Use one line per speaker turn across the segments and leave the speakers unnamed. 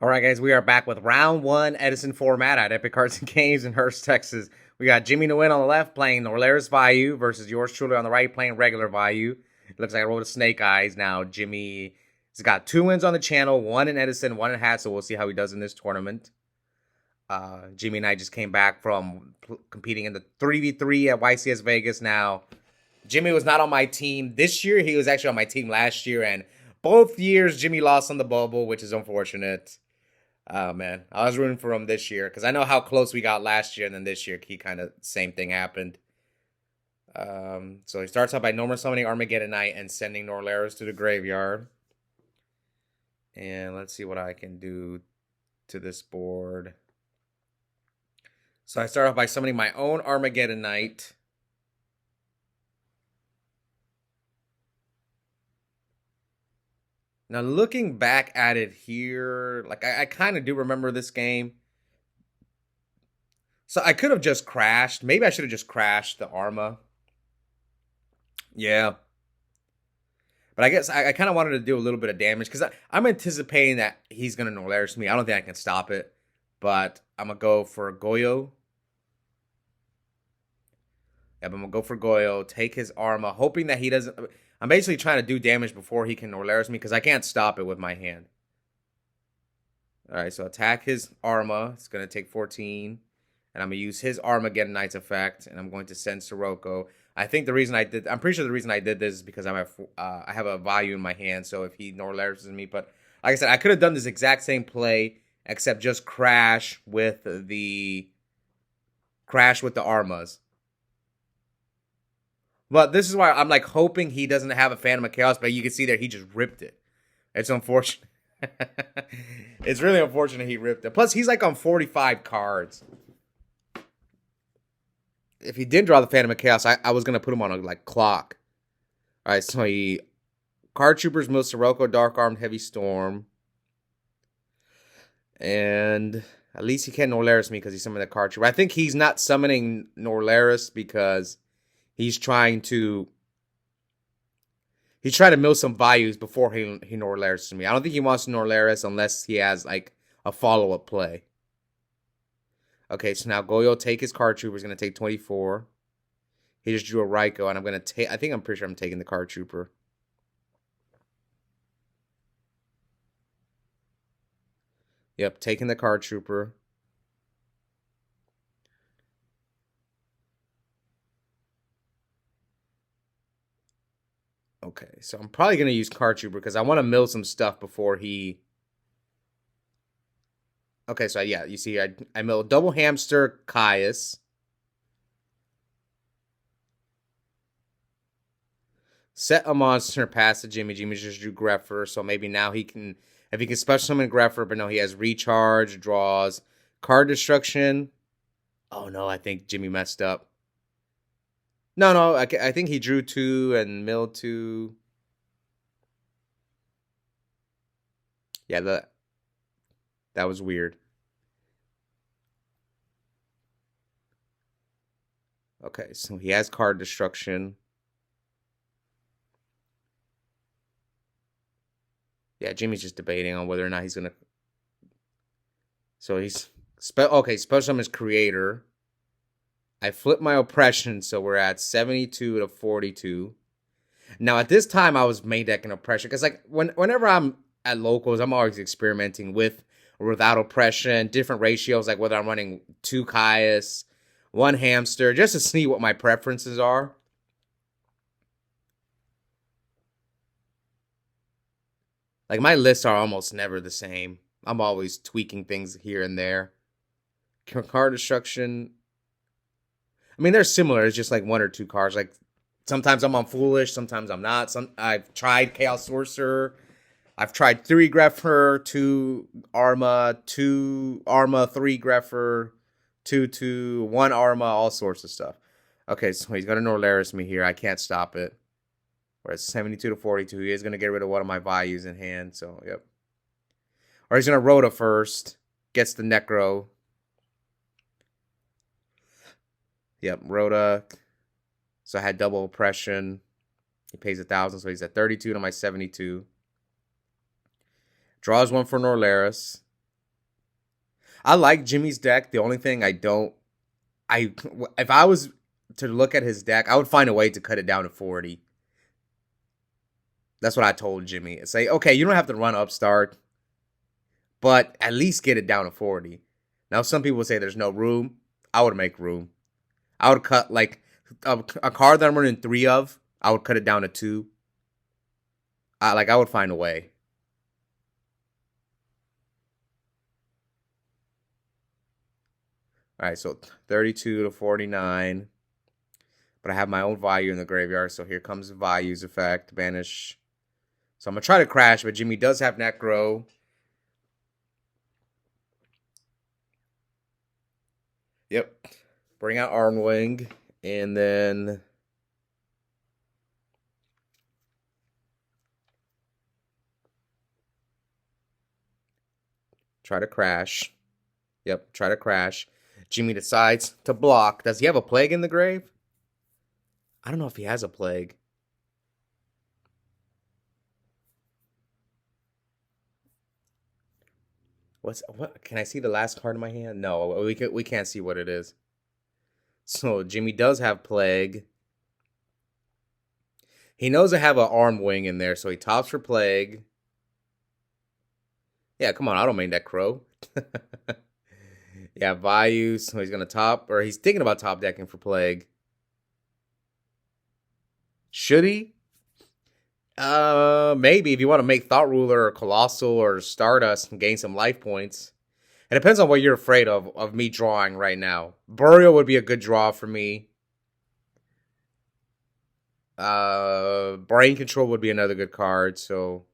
All right, guys, we are back with round one Edison Format at Epic Cards and Games in Hurst, Texas. We got Jimmy Nguyen on the left playing Norleras Vayu versus yours truly on the right playing regular Vayu. It looks like I rolled a snake eyes. Now, Jimmy has got 2 wins on the channel, 1 in Edison, 1 in Hat, so we'll see how he does in this tournament. Jimmy and I just came back from competing in the 3v3 at YCS Vegas. Now, Jimmy was not on my team this year. He was actually on my team last year, and both years Jimmy lost on the bubble, which is unfortunate. Oh, man. I was rooting for him this year because I know how close we got last year, and then this year, he kind of, same thing happened. So he starts out by normal summoning Armageddon Knight and sending Norleras to the graveyard. And let's see what I can do to this board. So I start off by summoning my own Armageddon Knight. Now, looking back at it here, like I kind of do remember this game. So I could have just crashed. Maybe I should have just crashed the Arma. Yeah. But I guess I kind of wanted to do a little bit of damage because I'm anticipating that he's going to Norleras me. I don't think I can stop it. But I'm going to go for Goyo. Yep, I'm going to go for Goyo, take his Arma, hoping that he doesn't... I'm basically trying to do damage before he can Norleras me because I can't stop it with my hand. Alright, so attack his Arma. It's going to take 14. And I'm going to use his Armageddon Knight's effect. And I'm going to send Sirocco. I think the reason I did... I'm pretty sure the reason I did this is because I have a Vayu in my hand. So if he Norleras me... But like I said, I could have done this exact same play. Except just crash with the... Armas. But this is why I'm like hoping he doesn't have a Phantom of Chaos, but you can see there he just ripped it. It's unfortunate. It's really unfortunate he ripped it. Plus, he's like on 45 cards. If he did draw the Phantom of Chaos, I was going to put him on a like clock. All right, so he... Card Troopers, Mill Sirocco, Dark Armed, Heavy Storm. And at least he can't Norleras me because he summoned the Card Trooper. I think he's not summoning Norleras because... He's trying to mill some Vayus before he Norleras to me. I don't think he wants to Norleras unless he has like a follow-up play. Okay, so now Goyo take his Card Trooper. He's going to take 24. He just drew a Raiko, and I'm going to take... I think I'm pretty sure I'm taking the Card Trooper. Yep, taking the Card Trooper. Okay, so I'm probably going to use Card Trooper because I want to mill some stuff before he... Okay, so yeah, you see, I mill Double Hamster, Caius. Set a monster, pass to Jimmy. Jimmy just drew Greffer, so maybe now he can... If he can special summon Greffer, but no, he has Recharge, draws, Card Destruction. Oh no, I think Jimmy messed up. No, I think he drew 2 and milled 2. Yeah, that was weird. Okay, so he has Card Destruction. Yeah, Jimmy's just debating on whether or not he's going to... So he's... Okay, special summon is Creator. I flipped my Oppression, so we're at 72 to 42. Now, at this time, I was main decking Oppression. Because, like, whenever I'm at locals, I'm always experimenting with or without Oppression. Different ratios, like whether I'm running 2 Caius, 1 Hamster, just to see what my preferences are. Like, my lists are almost never the same. I'm always tweaking things here and there. Card Destruction... I mean, they're similar. It's just like 1 or 2 cards. Like, sometimes I'm on Foolish, sometimes I'm not. I've tried Chaos Sorcerer. I've tried 3 Greffer, 2 Arma, 2 Arma, 3 Greffer, 2, 1 Arma, all sorts of stuff. Okay, so he's going to Norleras me here. I can't stop it. We're at 72 to 42. He is going to get rid of one of my Vayus in hand, so, yep. Or he's going to Rhoda first. Gets the Necro. Yep, Rhoda. So I had double Oppression. He pays 1,000, so he's at 32 to my 72. Draws 1 for Norleras. I like Jimmy's deck. The only thing I don't, if I was to look at his deck, I would find a way to cut it down to 40. That's what I told Jimmy. Say, okay, you don't have to run Upstart, but at least get it down to 40. Now, some people say there's no room. I would make room. I would cut like a card that I'm running 3 of. I would cut it down to 2. I would find a way. All right, so 32 to 49. But I have my own Vayu in the graveyard, so here comes Vayu's effect. Banish. So I'm going to try to crash, but Jimmy does have Necro. Yep. Bring out Armwing. And then... try to crash. Yep, try to crash. Jimmy decides to block. Does he have a Plague in the grave? I don't know if he has a Plague. What? Can I see the last card in my hand? No, we can't see what it is. So Jimmy does have Plague. He knows I have an Armwing in there, so he tops for Plague. Yeah, come on, I don't mean that crow. Yeah, Vayu, so he's gonna top, or he's thinking about top decking for Plague. Should he? Maybe if you want to make Thought Ruler or Colossal or Stardust and gain some life points. It depends on what you're afraid of me drawing right now. Burial would be a good draw for me. Brain Control would be another good card, so...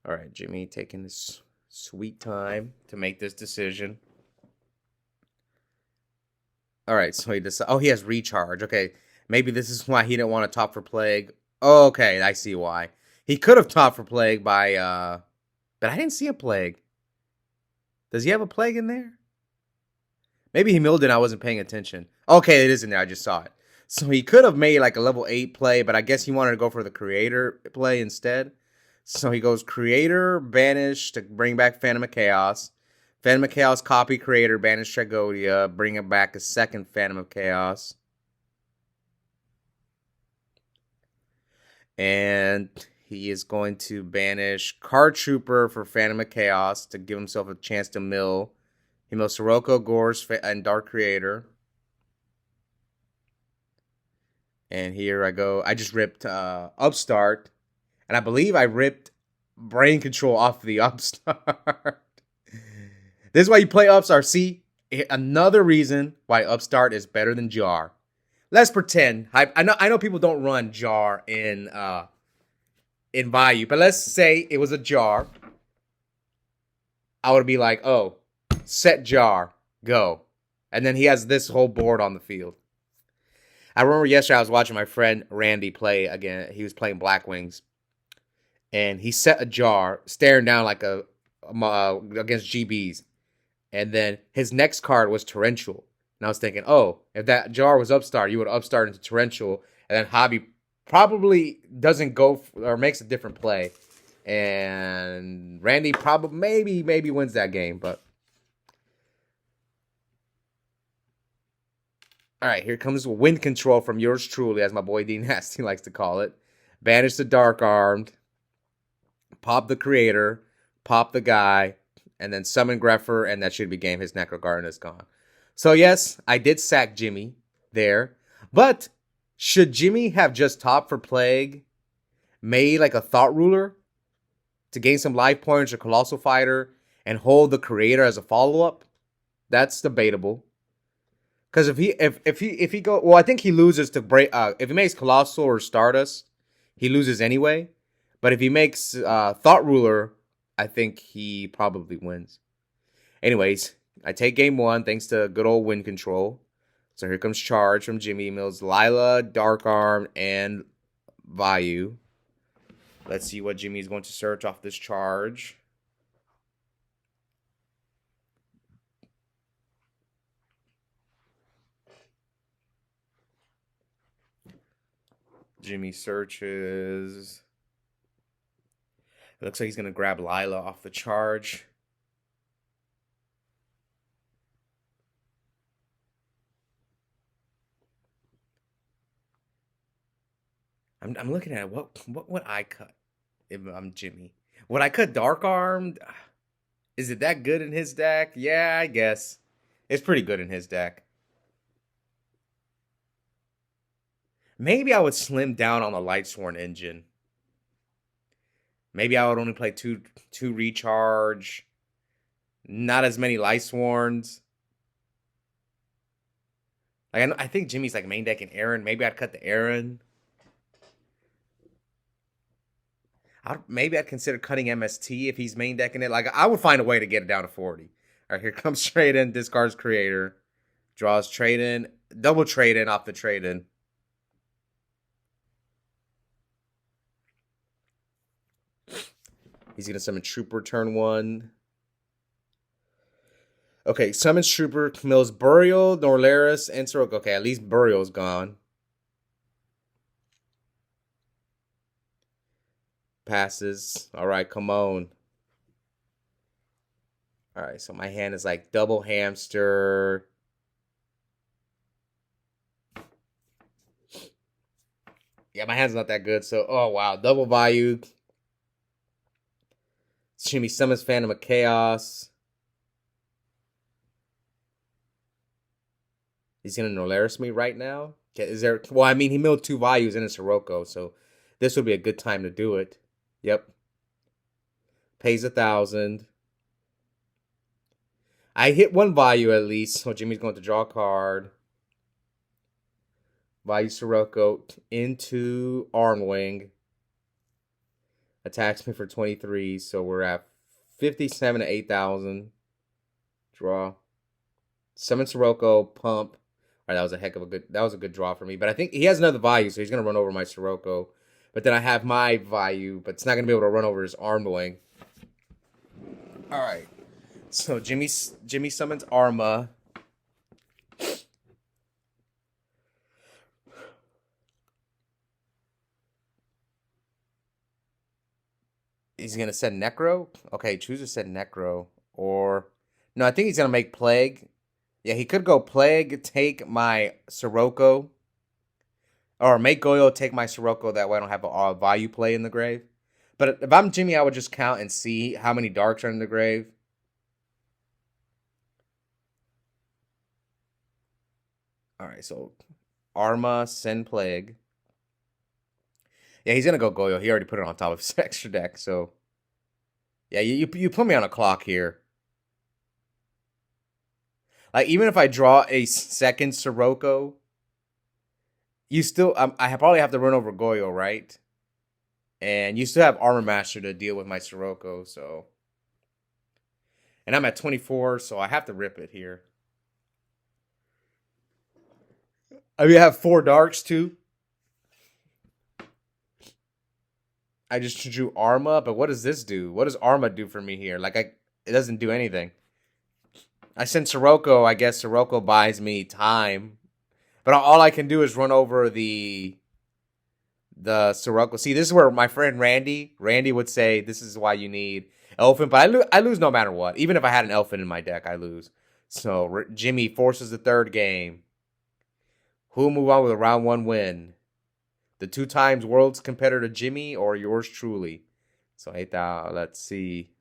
All right, Jimmy taking his sweet time to make this decision. All right, so he decides... oh, he has Recharge. Okay, maybe this is why he didn't want to top for Plague. Oh, okay, I see why. He could have topped for Plague by... but I didn't see a Plague. Does he have a Plague in there? Maybe he milled it and I wasn't paying attention. Okay, it is in there. I just saw it. So he could have made like a level 8 play, but I guess he wanted to go for the Creator play instead. So he goes Creator, Banish to bring back Phantom of Chaos. Phantom of Chaos, copy Creator, Banish Tragodia, bring it back a second Phantom of Chaos. And he is going to banish Card Trooper for Phantom of Chaos to give himself a chance to mill. He mills Sirocco, Gorse, and Dark Creator. And here I go. I just ripped Upstart. And I believe I ripped Brain Control off the Upstart. This is why you play Upstart. See, another reason why Upstart is better than Jar. Let's pretend. I know people don't run Jar in Vayu, but let's say it was a Jar. I would be like, oh, set Jar, go. And then he has this whole board on the field. I remember yesterday I was watching my friend Randy play again. He was playing Black Wings. And he set a Jar, staring down like against GBs. And then his next card was Torrential. And I was thinking, oh, if that Jar was Upstart, you would Upstart into Torrential. And then Hobby probably doesn't go or makes a different play. And Randy probably maybe wins that game. But all right, here comes Wind Control from yours truly, as my boy D Nasty likes to call it. Banish the Dark Armed. Pop the Creator. Pop the guy. And then summon Greffer, and that should be game. His Necro Garden is gone. So yes, I did sack Jimmy there. But should Jimmy have just topped for Plague, made like a Thought Ruler to gain some life points or Colossal Fighter, and hold the Creator as a follow-up? That's debatable. Because if he go, well, I think he loses to break. If he makes Colossal or Stardust, he loses anyway. But if he makes Thought Ruler, I think he probably wins. Anyways, I take game 1 thanks to good old Wind Control. So here comes Charge from Jimmy. Mills Lila, Dark Arm, and Vayu. Let's see what Jimmy's going to search off this Charge. Jimmy searches. It looks like he's going to grab Lila off the charge. I'm looking at what would I cut if I'm Jimmy? Would I cut Dark Armed? Is it that good in his deck? Yeah, I guess. It's pretty good in his deck. Maybe I would slim down on the Lightsworn engine. Maybe I would only play two recharge. Not as many Lightsworns. Like I think Jimmy's like main decking Aaron. Maybe I'd cut the Aaron. Maybe I'd consider cutting MST if he's main decking it. Like I would find a way to get it down to 40. All right, here comes trade in. Discards creator. Draws trade in. Double trade in off the trade in. He's gonna summon Trooper turn 1. Okay, summons Trooper, mills Burial, Norleras, and Sirocco. Okay, at least Burial's gone. Passes. All right, come on. All right, so my hand is like double hamster. Yeah, my hand's not that good. So, oh, wow. Double Vayu. Jimmy summons Phantom of Chaos. He's going to Norleras me right now. Is there? Well, I mean, he milled 2 Vayus in a Sirocco, so this would be a good time to do it. Yep. Pays 1,000. I hit 1 Vayu at least, so Jimmy's going to draw a card. Vayu Sirocco into Armwing. Attacks me for 23, so we're at 57 to 8,000. Draw. Summon Sirocco, pump. All right, that was a good draw for me. But I think he has another Vayu, so he's gonna run over my Sirocco. But then I have my Vayu, but it's not gonna be able to run over his Armwing. All right. So Jimmy summons Arma. He's gonna send Necro. Okay, choose to send Necro or no. I think he's gonna make Plague. Yeah, he could go Plague, take my Sirocco, or make Goyo take my Sirocco. That way I don't have a Vayu play in the grave. But if I'm Jimmy, I would just count and see how many darks are in the grave. All right, so Arma, send Plague. Yeah, he's gonna go Goyo. He already put it on top of his extra deck, so yeah, you put me on a clock here. Like even if I draw a second Sirocco, you still I probably have to run over Goyo, right? And you still have Armor Master to deal with my Sirocco, so. And I'm at 24, so I have to rip it here. I mean, I have 4 darks too. I just drew Arma, but what does this do? What does Arma do for me here? Like, it doesn't do anything. I send Sirocco. I guess Sirocco buys me time. But all I can do is run over the Sirocco. See, this is where my friend Randy would say, this is why you need Elephant. But I lose no matter what. Even if I had an Elephant in my deck, I lose. So, Jimmy forces the 3rd game. Who'll move on with a round 1 win? The 2 times world's competitor Jimmy or yours truly? So 8,000. Let's see.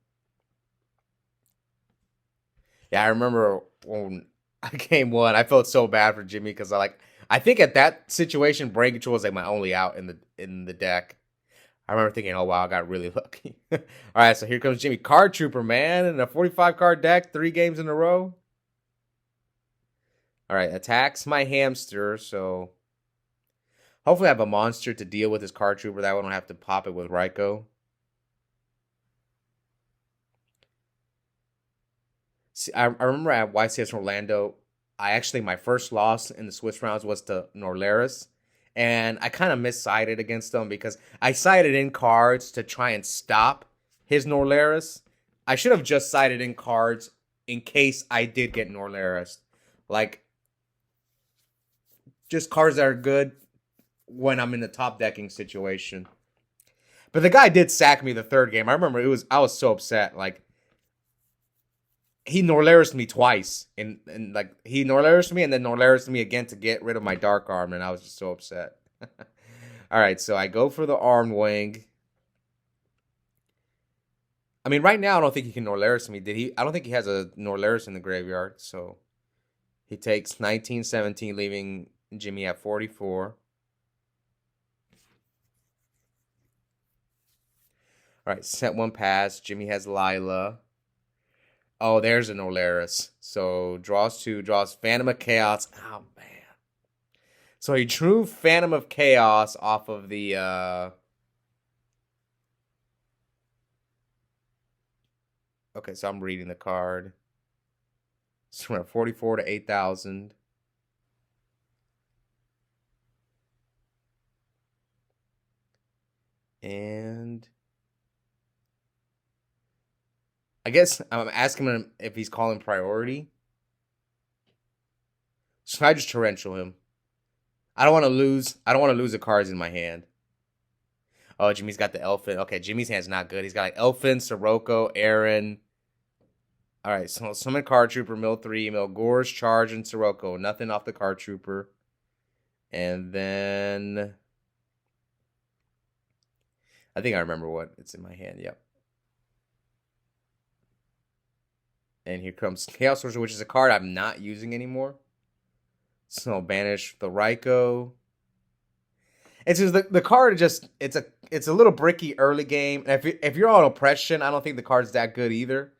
Yeah, I remember when I game 1, I felt so bad for Jimmy because I think at that situation, Brain Control was like my only out in the deck. I remember thinking, oh wow, I got really lucky. All right, so here comes Jimmy. Card Trooper, man, in a 45 card deck, 3 games in a row. All right, attacks my hamster, so hopefully I have a monster to deal with his Card Trooper. That way I don't have to pop it with Ryko. See, I remember at YCS Orlando, my first loss in the Swiss rounds was to Norleras. And I kind of missided against him because I sided in cards to try and stop his Norleras. I should have just sided in cards in case I did get Norleras. Like, just cards that are good when I'm in the top decking situation. But the guy did sack me the third game. I remember I was so upset. Like, he Norleras me twice. And like, he Norleras me and then Norleras me again to get rid of my dark arm. And I was just so upset. All right, so I go for the arm wing. I mean, right now, I don't think he can Norleras me. I don't think he has a Norleras in the graveyard. So he takes 19-17, leaving Jimmy at 44. All right, set one pass. Jimmy has Lila. Oh, there's a Norleras. So draws two, draws Phantom of Chaos. Oh, man. So he drew Phantom of Chaos off of the... Okay, so I'm reading the card. So we're at 44 to 8,000. And I guess I'm asking him if he's calling priority. So I just torrential him. I don't want to lose. I don't want to lose the cards in my hand. Oh, Jimmy's got the Elfin. Okay, Jimmy's hand's not good. He's got like Elfin, Sirocco, Aaron. All right, so summon Card Trooper, mill 3, mill Gorge, Charge, and Sirocco. Nothing off the Card Trooper. And then I think I remember what it's in my hand. Yep. And here comes Chaos Sorcerer, which is a card I'm not using anymore. So banish the Raikou. It's just the card just it's a little bricky early game. And if you're on oppression, I don't think the card's that good either.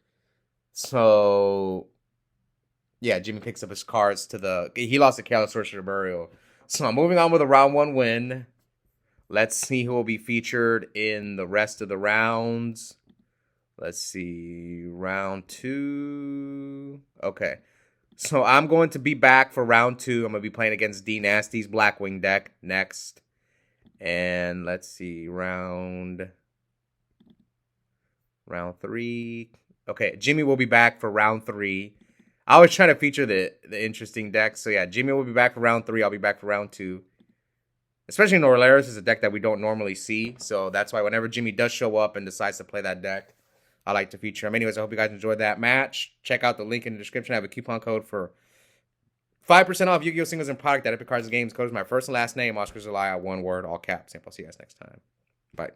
So yeah, Jimmy picks up his cards he lost the Chaos Sorcerer Burial. So I'm moving on with a round 1 win. Let's see who will be featured in the rest of the rounds. Let's see, round 2. Okay. So I'm going to be back for round 2. I'm going to be playing against D Nasty's Blackwing deck next. And let's see, round 3. Okay, Jimmy will be back for round 3. I always try to feature the interesting decks. So yeah, Jimmy will be back for round 3. I'll be back for round 2. Especially Norleras is a deck that we don't normally see. So that's why whenever Jimmy does show up and decides to play that deck, I like to feature him. Anyways, I hope you guys enjoyed that match. Check out the link in the description. I have a coupon code for 5% off Yu-Gi-Oh! Singles and product at Epic Cards and Games. Code is my first and last name, Oscar Zelaya, one word, all caps. I'll see you guys next time. Bye.